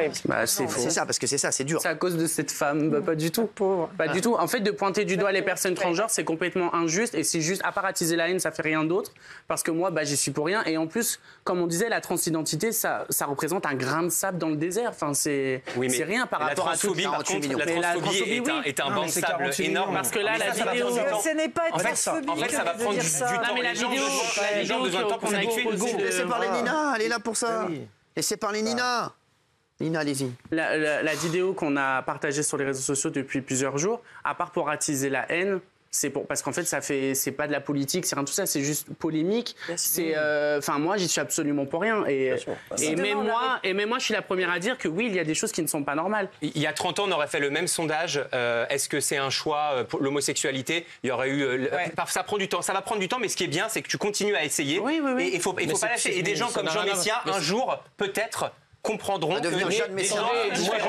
C'est ça, parce que c'est ça, c'est dur. C'est à cause de cette femme, pas du tout. Pas du tout. En fait, de pointer du doigt les personnes transgenres, c'est complètement injuste et c'est juste apparatiser la haine, ça fait rien d'autre. Parce que moi, j'y suis pour rien. Et en plus, comme on disait, la transidentité, ça représente un grain de sable dans le désert. Enfin, c'est rien par rapport à tout. La transphobie, est un banc de sable énorme. Parce que là, la vidéo, ce n'est pas une transphobie. En fait, ça va prendre du temps. Mais la vidéo, les gens ont besoin de temps pour s'habituer. Laissez parler Nina, elle est là pour ça. Laissez parler Nina. Nina, allez-y. La vidéo qu'on a partagée sur les réseaux sociaux depuis plusieurs jours, à part pour attiser la haine, parce qu'en fait, c'est pas de la politique, c'est rien de tout ça, c'est juste polémique. Moi, j'y suis absolument pour rien. Et même moi, je suis la première à dire que oui, il y a des choses qui ne sont pas normales. Il y a 30 ans, on aurait fait le même sondage. Est-ce que c'est un choix pour l'homosexualité? Il y aurait eu. Ça prend du temps. Ça va prendre du temps, mais ce qui est bien, c'est que tu continues à essayer. Oui. Et il faut pas lâcher. Et des gens comme Jean Messia, un jour, peut-être, comprendront que les gens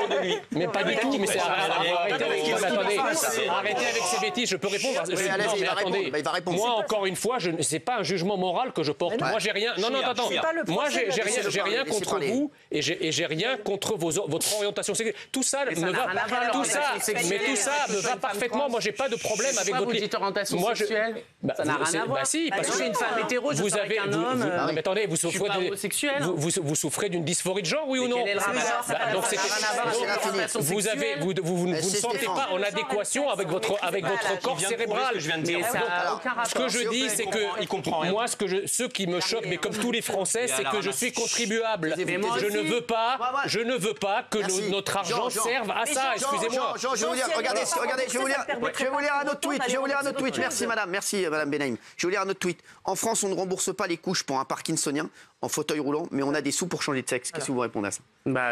de lui. Mais pas du tout, mais c'est arrêtez avec ces bêtises, je peux répondre. Moi, encore une fois, c'est pas un jugement moral que je porte. Moi, j'ai rien. Non, attends. Moi, j'ai rien contre vous et j'ai rien contre votre orientation sexuelle. Tout ça me va. Tout ça me va parfaitement. Moi, j'ai pas de problème avec votre. Vous dites orientation sexuelle. Ça n'a rien à voir. Bah si, parce que que une femme hétéro, je suis avec un homme. Mais attendez, vous souffrez d'une dysphorie de genre, oui ou non? Vous ne sentez pas en adéquation avec votre corps cérébral. Ce que je dis, c'est que moi, ce qui me choque, mais comme tous les Français, c'est que je suis contribuable. Je ne veux pas que notre argent serve à ça. Excusez-moi. Jean, je vais vous dire, regardez, je vais vous lire un autre tweet. Merci madame Benaïm. Je vais vous lire un autre tweet. En France, on ne rembourse pas les couches pour un parkinsonien en fauteuil roulant, mais on a des sous pour changer de sexe. Qu'est-ce que vous répondez à ça?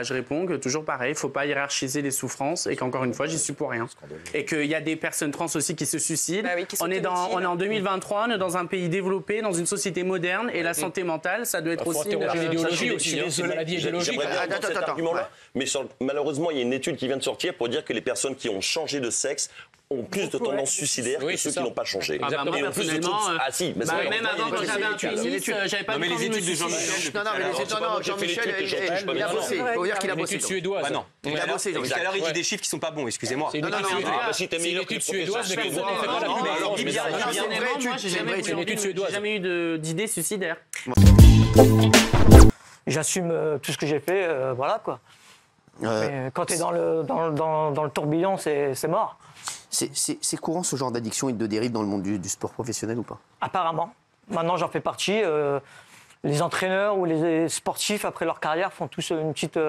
Je réponds que toujours pareil, il ne faut pas hiérarchiser les souffrances et qu'encore une fois, j'y suis pour rien. Et qu'il y a des personnes trans aussi qui se suicident. On est en 2023, on est dans un pays développé, dans une société moderne et la santé mentale, ça doit être aussi... l'idéologie aussi, c'est une maladie idéologique. Cet argument-là, mais malheureusement, il y a une étude qui vient de sortir pour dire que les personnes qui ont changé de sexe ont plus de tendances suicidaires que ceux qui n'ont pas changé. Même avant, quand j'avais un pénis, j'avais pas mais les études de Jean-Michel. Non, Jean-Michel, il a bossé. Il faut dire qu'il a bossé. C'est une étude suédoise. Non. Il a bossé. Tout à l'heure, il dit des chiffres qui sont pas bons, excusez-moi. C'est une étude suédoise, mais personne n'a fait pas la pub. J'ai jamais eu d'idée suicidaire. J'assume tout ce que j'ai fait, voilà quoi. Mais quand tu es dans le tourbillon, c'est mort. C'est courant ce genre d'addiction et de dérive dans le monde du sport professionnel ou pas? Apparemment. Maintenant, j'en fais partie. Les entraîneurs ou les sportifs, après leur carrière, font tous une petite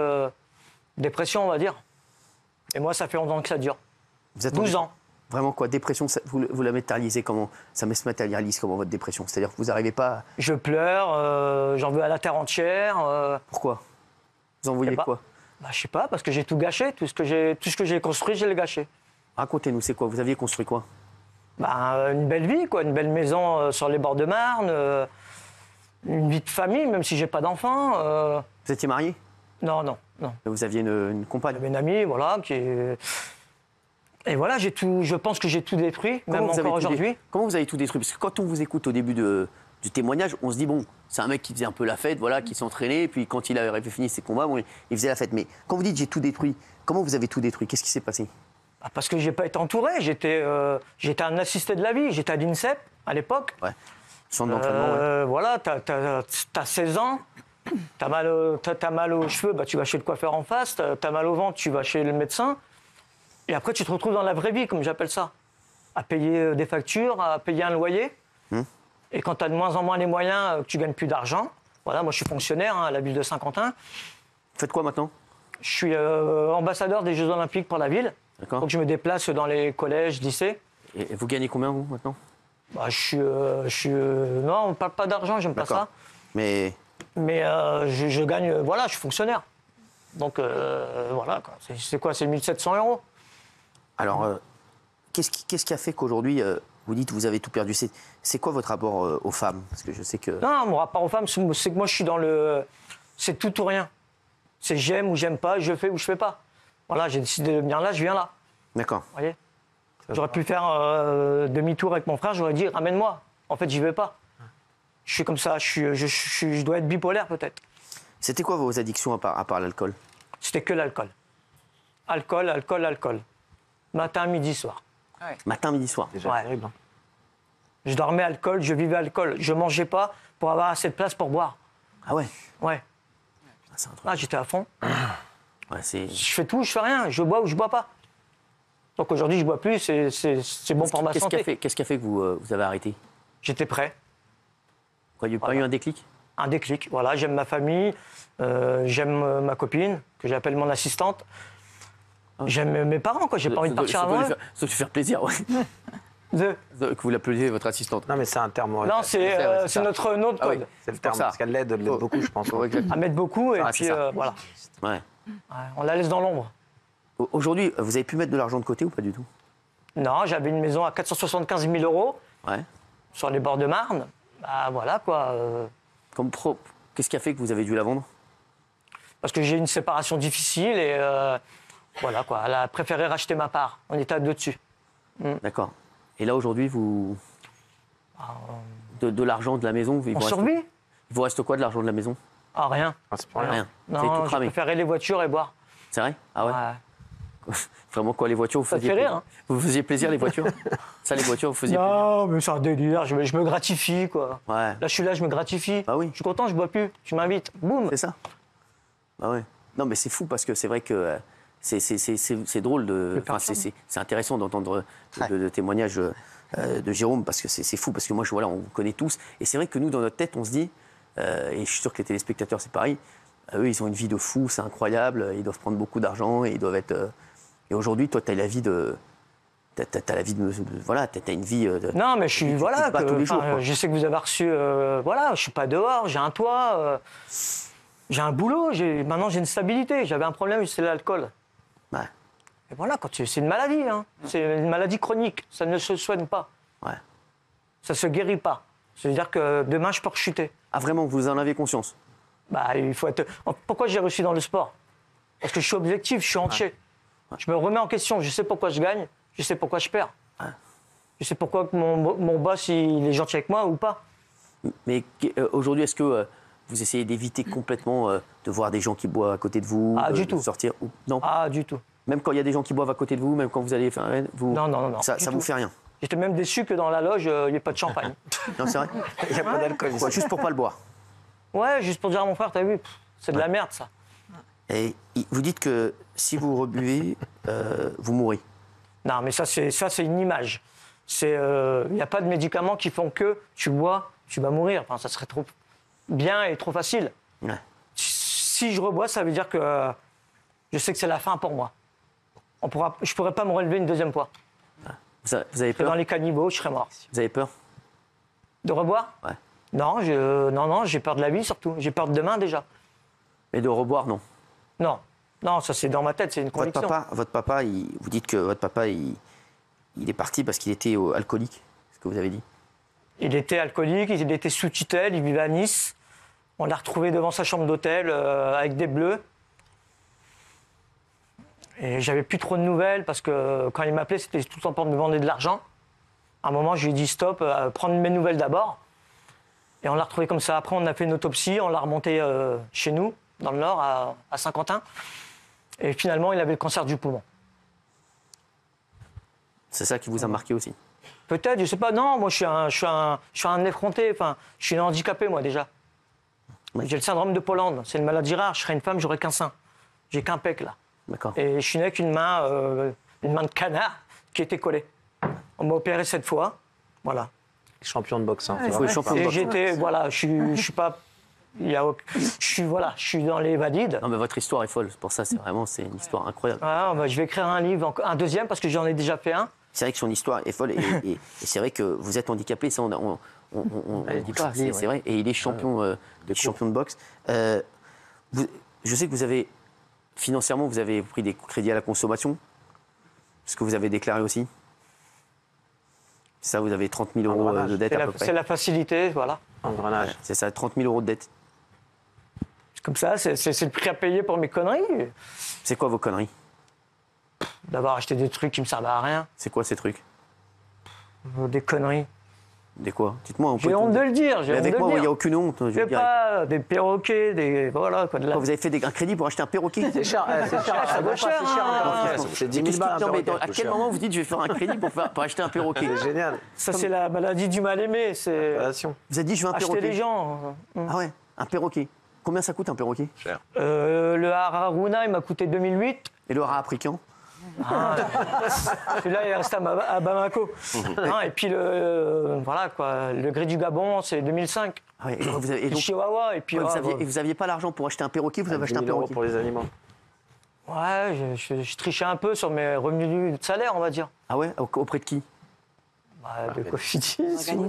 dépression, on va dire. Et moi, ça fait 11 ans que ça dure. 12 ans. Vraiment quoi? Dépression, vous la matérialisez comment? Ça se matérialise comment votre dépression? C'est-à-dire que vous n'arrivez pas... Je pleure, j'en veux à la terre entière. Pourquoi? Vous en voulez quoi? Je sais pas, parce que j'ai tout gâché. Tout ce que j'ai construit, je l'ai gâché. Racontez-nous, c'est quoi? Vous aviez construit quoi? Une belle vie, quoi. Une belle maison sur les bords de Marne. Une vie de famille, même si j'ai pas d'enfants. Vous étiez marié? Non, non, non. Vous aviez une compagne? J'avais une amie, voilà, qui est... Et voilà, je pense que j'ai tout détruit, même encore aujourd'hui. Comment vous avez tout détruit? Parce que quand on vous écoute au début du témoignage, on se dit, bon, c'est un mec qui faisait un peu la fête, voilà, qui s'entraînait, et puis quand il avait fini ses combats, bon, il faisait la fête. Mais quand vous dites j'ai tout détruit, comment vous avez tout détruit? Qu'est-ce qui s'est passé? Parce que j'ai pas été entouré, j'étais un assisté de la vie, j'étais à l'INSEP à l'époque. Ouais. Centre d'entraînement. Voilà, t'as 16 ans, t'as mal aux cheveux, bah, tu vas chez le coiffeur en face, t'as mal au ventre, tu vas chez le médecin. Et après, tu te retrouves dans la vraie vie, comme j'appelle ça. À payer des factures, à payer un loyer. Et quand tu as de moins en moins les moyens, que tu gagnes plus d'argent. Voilà, moi, je suis fonctionnaire à la ville de Saint-Quentin. Vous faites quoi maintenant? Je suis ambassadeur des Jeux Olympiques pour la ville. D'accord. Donc, je me déplace dans les collèges, lycées. Et vous gagnez combien, vous, maintenant? Bah, non, on ne parle pas d'argent, j'aime pas ça. Mais je gagne, voilà, je suis fonctionnaire. Donc, voilà, quoi. C'est quoi? C'est 1 700 €. Alors, qu'est-ce qui a fait qu'aujourd'hui, vous dites que vous avez tout perdu? C'est quoi votre rapport aux femmes? Parce que je sais que... Non, mon rapport aux femmes, c'est que moi, je suis dans le... C'est tout ou rien. C'est j'aime ou j'aime pas, je fais ou je fais pas. Voilà, j'ai décidé de venir là, je viens là. D'accord. Vous voyez? J'aurais pu faire demi-tour avec mon frère, j'aurais dit ramène-moi. En fait, j'y vais pas. Je suis comme ça, je dois être bipolaire peut-être. C'était quoi vos addictions à part l'alcool? C'était que l'alcool. Alcool, alcool, alcool. Matin, midi, soir. Ouais. Matin, midi, soir. Déjà terrible. Je dormais alcool, je vivais alcool. Je mangeais pas pour avoir assez de place pour boire. Ah ouais? Ouais. J'étais à fond. Ouais, je fais tout, je fais rien. Je bois ou je bois pas. Donc aujourd'hui, je bois plus, c'est bon pour ma santé. Qu'est-ce qui a fait que vous avez arrêté? J'étais prêt. Il n'y a pas eu un déclic? Un déclic, voilà. J'aime ma famille, j'aime ma copine, que j'appelle mon assistante. J'aime mes parents, quoi. J'ai pas envie de partir avant eux. Ça doit lui faire plaisir, ouais. Que vous l'appeliez votre assistante. Non, mais c'est un terme. Ouais. Non, c'est notre code. Ah oui, c'est le terme, parce qu'elle l'aide beaucoup, je pense. À mettre beaucoup, et puis voilà. Ouais. On la laisse dans l'ombre. Aujourd'hui, vous avez pu mettre de l'argent de côté ou pas du tout? Non, j'avais une maison à 475 000 €. Ouais. Sur les bords de Marne. Bah voilà, quoi. Qu'est-ce qui a fait que vous avez dû la vendre? Parce que j'ai eu une séparation difficile et voilà, quoi. Elle a préféré racheter ma part. On était à deux dessus. D'accord. Et là, aujourd'hui, vous... De l'argent de la maison... On survit. Il vous reste quoi de l'argent de la maison? Ah, rien. C'est pas rien. Non, j'ai préféré les voitures et boire. C'est vrai? Ah ouais, Vraiment quoi, les voitures, vous faisiez... Ça fait rire, hein. Vous faisiez plaisir, les voitures? Ça, les voitures, vous faisiez plaisir? Non, mais c'est un délire. Je me gratifie, quoi. Ouais. Là, je suis là, je me gratifie. Bah oui. Je suis content, je bois plus. Tu m'invites. Boum. C'est ça. Bah ouais. Non, mais c'est fou parce que c'est vrai que... C'est drôle de... Enfin, c'est intéressant d'entendre le témoignage de Jérôme parce que c'est fou, parce que moi, voilà, on connaît tous. Et c'est vrai que nous, dans notre tête, on se dit, et je suis sûr que les téléspectateurs, c'est pareil, eux, ils ont une vie de fou, c'est incroyable, ils doivent prendre beaucoup d'argent et ils doivent être... Et aujourd'hui, toi, tu as la vie de... T'as la vie de... Voilà, t'as une vie... Non, mais je suis... Voilà, pas tous les jours, je sais que vous avez reçu... voilà, je suis pas dehors, j'ai un toit, j'ai un boulot, maintenant j'ai une stabilité. J'avais un problème, c'est l'alcool. Ouais. Et voilà, c'est une maladie, hein. C'est une maladie chronique, ça ne se soigne pas. Ouais. Ça se guérit pas. C'est-à-dire que demain, je peux rechuter. Ah vraiment, vous en avez conscience? Bah, il faut être... Pourquoi j'ai réussi dans le sport? Parce que je suis objectif, je suis entier. Ouais. Je me remets en question, je sais pourquoi je gagne, je sais pourquoi je perds. Ouais. Je sais pourquoi mon boss, il est gentil avec moi ou pas. Mais aujourd'hui, est-ce que vous essayez d'éviter complètement de voir des gens qui boivent à côté de vous? Du tout. Sortir ou... Non. Ah, du tout. Même quand il y a des gens qui boivent à côté de vous, même quand vous allez faire... Vous... Non. Ça vous fait rien? J'étais même déçu que dans la loge, il n'y ait pas de champagne. Non, c'est vrai? Il n'y a pas d'alcool. Juste pour pas le boire? Ouais, juste pour dire à mon frère, t'as vu, c'est de la merde, ça. Et vous dites que si vous rebuvez, vous mourrez? Non, mais ça, c'est une image. Il n'y a pas de médicaments qui font que tu bois, tu vas mourir. Enfin, ça serait trop bien et trop facile. Ouais. Si je rebois, ça veut dire que je sais que c'est la fin pour moi. Je ne pourrais pas me relever une deuxième fois. Vous avez peur? Dans les cannibaux, je serais mort. Vous avez peur? De reboire? Ouais. Non, j'ai peur de la vie surtout. J'ai peur de demain déjà. Mais de reboire, non? Non, ça c'est dans ma tête, c'est une conviction. Votre papa, vous dites que votre papa, il est parti parce qu'il était alcoolique, c'est ce que vous avez dit? Il était alcoolique, il était sous tutelle, il vivait à Nice. On l'a retrouvé devant sa chambre d'hôtel avec des bleus. Et j'avais plus trop de nouvelles parce que quand il m'appelait, c'était tout le temps pour me demander de l'argent. À un moment, je lui ai dit stop, prendre mes nouvelles d'abord. Et on l'a retrouvé comme ça. Après, on a fait une autopsie, on l'a remonté chez nous, dans le Nord, à Saint-Quentin. Et finalement, il avait le cancer du poumon. C'est ça qui vous a marqué aussi? Peut-être, je sais pas. Non, moi, je suis un effronté. Enfin, je suis handicapé, moi, déjà. J'ai le syndrome de Pôlande. C'est une maladie rare. Je serais une femme, j'aurais qu'un sein. J'ai qu'un pec, là. D'accord. Et je suis né avec une main de canard qui était collée. On m'a opéré 7 fois. Voilà. Champion de boxe. Hein, et j'étais, voilà, je suis pas. Je suis dans les valides. Non, mais votre histoire est folle. Pour ça, c'est une histoire incroyable. Ah, bah, je vais écrire un livre, un deuxième, parce que j'en ai déjà fait un. C'est vrai que son histoire est folle. Et c'est vrai que vous êtes handicapé. Ça, on ne dit pas. C'est vrai. Et il est champion, champion de boxe. Je sais que vous avez, financièrement, vous avez pris des crédits à la consommation. Ce que vous avez déclaré aussi. Ça, vous avez 30 000 euros de dette à peu près. C'est la facilité, voilà. Engrenage. C'est ça, 30 000 euros de dette. Comme ça, c'est le prix à payer pour mes conneries. C'est quoi vos conneries? D'avoir acheté des trucs qui me servaient à rien. C'est quoi ces trucs? Des conneries. Des quoi? Dites-moi. J'ai honte de le dire. Mais avec moi, il n'y a aucune honte. Je sais pas, des perroquets, des. Voilà. Quoi, vous avez fait un crédit pour acheter un perroquet? C'est cher. Ça vaut cher. C'est 10 000 balles. À quel moment vous dites je vais faire un crédit pour acheter un perroquet? C'est génial. Ça, c'est la maladie du mal-aimé. Vous avez dit je veux un perroquet? Acheter les gens. Ah ouais, un perroquet. Combien ça coûte un perroquet? Cher. Le Hararuna, il m'a coûté 2008. Et le Hara africain? Celui-là, il est resté à Bamako. Et puis, voilà, quoi, le gris du Gabon, c'est 2005. Ah ouais, et donc, Chihuahua. Et puis, vous n'aviez pas l'argent pour acheter un perroquet, vous avez acheté un perroquet pour les animaux. Ouais, je trichais un peu sur mes revenus de salaire, on va dire. Ah ouais? Auprès de qui? De Cofidis,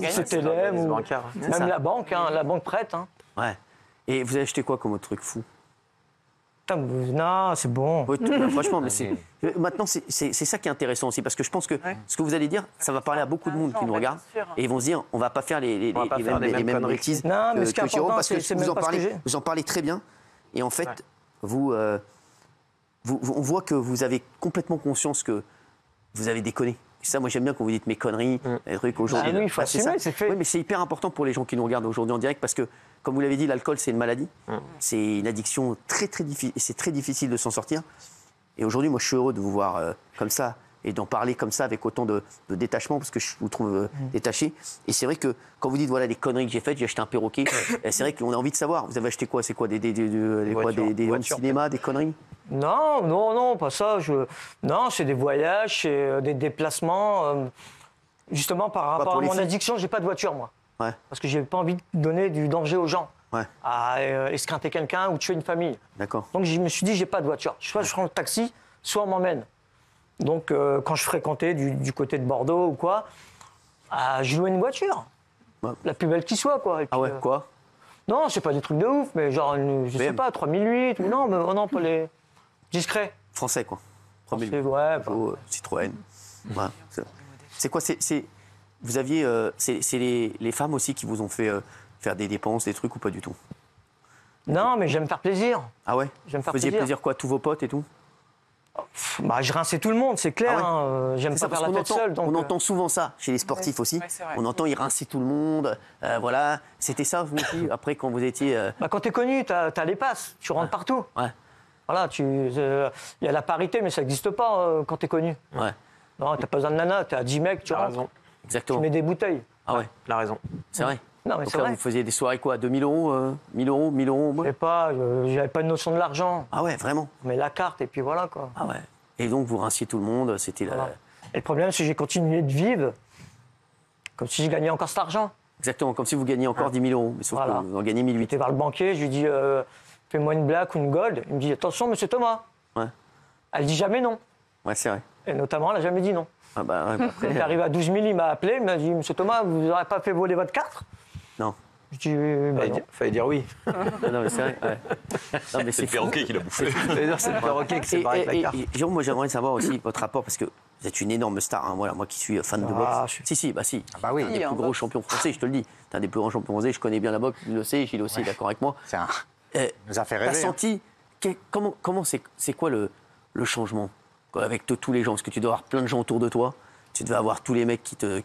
CTLM, ou même la banque, la banque prête. Ouais. Et vous avez acheté quoi comme autre truc fou? Non, c'est bon. Franchement, mais maintenant, c'est ça qui est intéressant aussi, parce que je pense que ce que vous allez dire, ça va parler à beaucoup de monde qui nous regarde, et ils vont se dire, on va pas faire les mêmes bêtises que Jérôme, parce que vous en parlez très bien, et en fait, on voit que vous avez complètement conscience que vous avez déconné. Ça, moi, j'aime bien quand vous dites mes conneries, les trucs aujourd'hui. Ah oui, il faut assumer, c'est fait. Oui, mais c'est hyper important pour les gens qui nous regardent aujourd'hui en direct, parce que, comme vous l'avez dit, l'alcool, c'est une maladie. C'est une addiction très, très difficile. Et c'est très difficile de s'en sortir. Et aujourd'hui, moi, je suis heureux de vous voir comme ça et d'en parler comme ça avec autant de détachement, parce que je vous trouve détaché. Et c'est vrai que quand vous dites, voilà, des conneries que j'ai faites, j'ai acheté un perroquet, c'est vrai qu'on a envie de savoir. Vous avez acheté quoi? C'est quoi? Des home cinéma, des conneries? Non, pas ça. Non, c'est des voyages, c'est des déplacements. Justement, par rapport à mon addiction, j'ai pas de voiture, moi. Ouais. Parce que j'ai pas envie de donner du danger aux gens. À esquinter quelqu'un ou tuer une famille. D'accord. Donc je me suis dit, j'ai pas de voiture. Soit je prends le taxi, soit on m'emmène. Donc quand je fréquentais du côté de Bordeaux ou quoi, je louais une voiture. Ouais. La plus belle qui soit, quoi. Et puis, quoi? Non, c'est pas des trucs de ouf, mais genre, je sais pas, 3008, non, mais non, pas les discrets. Français, quoi. 3008. Ouais, Citroën. Ouais. C'est quoi? Vous aviez. C'est les femmes aussi qui vous ont fait faire des dépenses, des trucs ou pas du tout? Non, mais j'aime faire plaisir. Ah ouais? J'aime faire plaisir. Vous faisiez plaisir quoi? Tous vos potes et tout? Je rinçais tout le monde, c'est clair. J'aime pas faire la fête seule. On entend souvent ça chez les sportifs aussi. On entend ils rinçaient tout le monde. Voilà. C'était ça vous aussi, après, quand vous étiez. Quand t'es connu, t'as les passes. Tu rentres partout. Ouais. Voilà, il y a la parité, mais ça n'existe pas quand t'es connu. Ouais. Non, t'as pas besoin de nana, t'as 10 mecs, tu rentres. Exactement. Tu mets des bouteilles. Ah ouais, il a raison. C'est vrai. Non, mais donc c'est là, vrai. vous faisiez des soirées quoi? 2000 euros 1000 euros 1000 euros? Je sais pas, j'avais pas de notion de l'argent. Ah ouais, vraiment? Mais la carte, et puis voilà, quoi. Ah ouais. Et donc, vous rinciez tout le monde, c'était voilà. Et le problème, c'est que j'ai continué de vivre comme si je gagnais encore cet argent. Exactement, comme si vous gagniez encore 10 000 euros. Mais sauf que vous en gagnez 1008. J'étais vers le banquier, je lui dis fais-moi une black ou une gold. Il me dit attention, monsieur Thomas. Ouais. Elle dit jamais non. Ouais, c'est vrai. Et notamment, elle n'a jamais dit non. Ah bah, ouais, après... Il arrive à 12 000, il m'a appelé, il m'a dit monsieur Thomas, vous n'aurez pas fait voler votre carte? Non. Je dis fallait dire oui. Non, mais c'est vrai. Ouais. Non, mais c'est le perroquet qui l'a bouffé. C'est le perroquet qui s'est barré avec la carte. Jérôme, moi j'aimerais savoir aussi votre rapport, parce que vous êtes une énorme star. Hein, voilà, moi qui suis fan de boxe. Si. Ah bah oui. Un des plus gros champions français, je te le dis. T'es un des plus grands champions français, je connais bien la boxe, tu le sais, Gilles aussi est d'accord avec moi. Ça nous a fait rêver. T'as senti, comment c'est quoi le le changement avec tous les gens, parce que tu dois avoir plein de gens autour de toi. Tu devais avoir tous les mecs qui te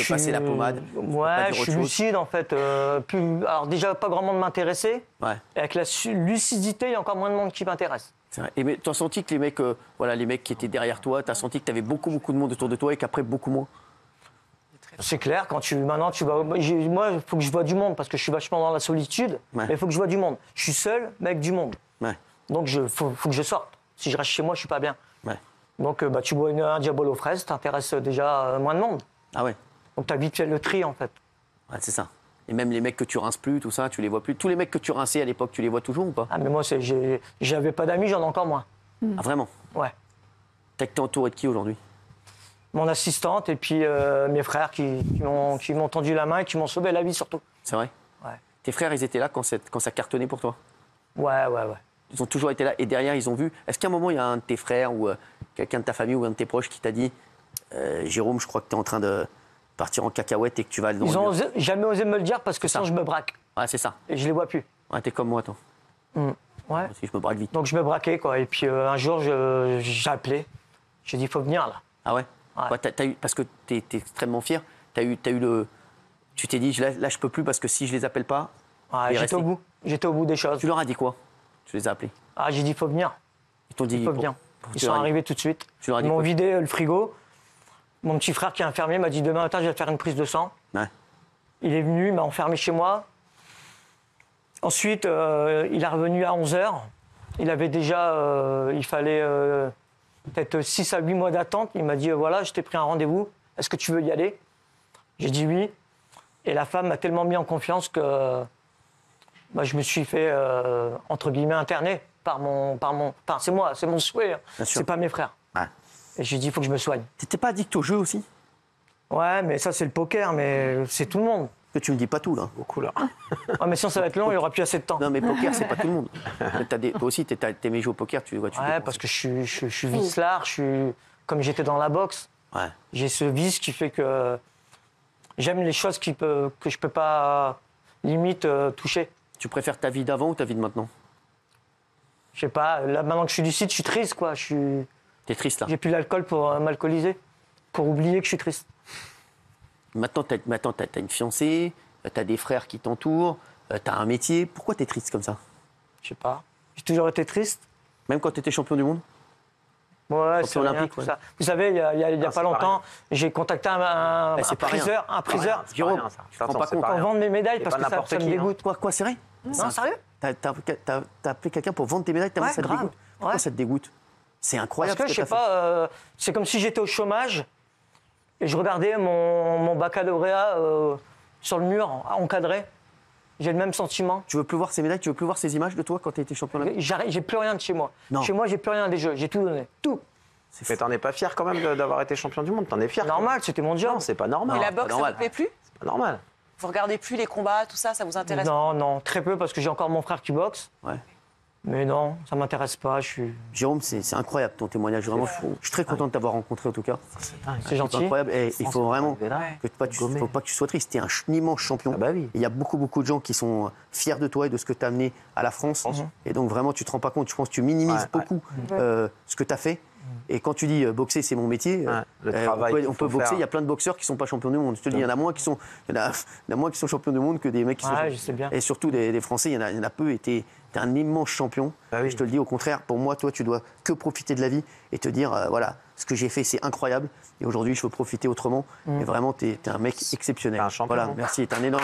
passaient la pommade. Ouais, je suis lucide en fait. Alors déjà, pas grand monde m'intéressait. Ouais. Et avec la lucidité, il y a encore moins de monde qui m'intéresse. C'est vrai. Et tu as senti que les mecs qui étaient derrière toi, tu as senti que tu avais beaucoup de monde autour de toi et qu'après, beaucoup moins? C'est clair, maintenant tu vas. Moi, il faut que je vois du monde parce que je suis vachement dans la solitude. Ouais. Mais il faut que je vois du monde. Je suis seul, mais avec du monde. Ouais. Donc faut que je sorte. Si je reste chez moi, je suis pas bien. Ouais. Donc tu bois un Diabolo aux fraises, t'intéresses déjà moins de monde. Ah ouais. Donc t'as vite fait le tri en fait. Ouais, c'est ça. Et même les mecs que tu rinces plus, tout ça, tu les vois plus. Tous les mecs que tu rinçais à l'époque, tu les vois toujours ou pas? Ah mais moi, j'avais pas d'amis, j'en ai encore moins. Ah vraiment? Ouais. T'es entouré de qui aujourd'hui? Mon assistante et puis mes frères qui m'ont tendu la main et qui m'ont sauvé la vie surtout. C'est vrai? Ouais. Tes frères, ils étaient là quand ça cartonnait pour toi? Ouais. Ils ont toujours été là et derrière, ils ont vu. Est-ce qu'à un moment, il y a un de tes frères ou quelqu'un de ta famille ou un de tes proches qui t'a dit Jérôme, je crois que tu es en train de partir en cacahuète et que tu vas aller dans Ils n'ont jamais osé me le dire parce que sinon je me braque. Ouais, c'est ça. Et je les vois plus. Ouais, t'es comme moi, toi. Ouais. Parce que je me braque vite. Donc je me braquais, quoi. Et puis un jour, j'ai appelé. J'ai dit, il faut venir, là. Ah ouais, ouais. T'as eu, parce que t'es extrêmement fier. T'as eu le. Tu t'es dit, là, je peux plus parce que si je les appelle pas. Ouais, j'étais au bout. J'étais au bout des choses. Tu leur as dit quoi? Tu les as appelés? Ah, j'ai dit, il faut venir. Ils t'ont dit. Il faut venir. Ils sont arrivés tout de suite. Ils m'ont vidé le frigo. Mon petit frère qui est infirmier m'a dit, demain matin, je vais faire une prise de sang. Ouais. Il est venu, il m'a enfermé chez moi. Ensuite, il est revenu à 11h. Il avait déjà, il fallait peut-être 6 à 8 mois d'attente. Il m'a dit, voilà, je t'ai pris un rendez-vous. Est-ce que tu veux y aller? J'ai dit oui. Et la femme m'a tellement mis en confiance que je me suis fait, entre guillemets, interner par mon... Enfin, c'est moi, c'est mon souhait. C'est pas mes frères. Ouais. Et j'ai dit, il faut que je me soigne. T'étais pas addict au jeu aussi? Ouais, mais ça, c'est le poker, mais c'est tout le monde. Que tu me dis pas tout, là. Beaucoup, là. Ouais, mais sinon, ça va être long, il n'y aura plus assez de temps. Non, mais poker, c'est pas tout le monde. Toi aussi, t'aimais jouer au poker, tu ouais, parce que je suis vicelard, comme j'étais dans la boxe. Ouais. J'ai ce vice qui fait que j'aime les choses que je peux pas, limite, toucher. Tu préfères ta vie d'avant ou ta vie de maintenant? Je sais pas, là, maintenant que je suis lucide, je suis triste, quoi. T'es triste, là? J'ai plus l'alcool pour m'alcooliser, pour oublier que je suis triste. Maintenant, t'as une fiancée, t'as des frères qui t'entourent, t'as un métier. Pourquoi t'es triste comme ça? Je sais pas. J'ai toujours été triste. Même quand t'étais champion du monde? Ouais, c'est olympique, tout ça. Vous savez, il y a pas longtemps, j'ai contacté un priseur. Jérôme, je te rends pas compte. Pour vendre mes médailles parce que ça me dégoûte. Quoi, c'est vrai? Non, sérieux? T'as appelé quelqu'un pour vendre tes médailles, tellement ça te dégoûte. Pourquoi ça te dégoûte? C'est incroyable. Parce que je sais pas, c'est comme si j'étais au chômage et je regardais mon baccalauréat sur le mur, encadré. J'ai le même sentiment. Tu veux plus voir ces médailles, tu veux plus voir ces images de toi quand tu étais champion olympique? J'ai plus rien de chez moi. Non. Chez moi, j'ai plus rien des jeux, j'ai tout donné. Tout. Mais t'en es pas fier quand même d'avoir été champion du monde? T'en es fier? Normal, c'était mon job. Non, c'est pas normal. Et la boxe, ça vous plaît plus? C'est pas normal. Vous regardez plus les combats, tout ça, ça vous intéresse? Non, très peu parce que j'ai encore mon frère qui boxe. Ouais. Mais non, ça m'intéresse pas. Jérôme, c'est incroyable ton témoignage. Vraiment, je suis très content de t'avoir rencontré en tout cas. C'est gentil. C'est incroyable. Et il faut vraiment faut pas que tu sois triste. Tu es un immense champion. Ah bah oui. Il y a beaucoup de gens qui sont fiers de toi et de ce que tu as amené à la France. Et donc vraiment, tu te rends pas compte. Je pense que tu minimises beaucoup ce que tu as fait. Et quand tu dis boxer, c'est mon métier, on peut boxer. Il y a plein de boxeurs qui sont pas champions du monde. Je te dis, il y en a moins qui sont champions du monde que des mecs qui sont. Je sais bien. Et surtout des Français, il y en a peu. Et t'es un immense champion. Oui. Je te le dis, au contraire, pour moi, toi, tu dois que profiter de la vie et te dire, voilà, ce que j'ai fait, c'est incroyable. Et aujourd'hui, je veux profiter autrement. Et vraiment, t'es un mec exceptionnel. Un champion. Voilà, merci. T'es un énorme.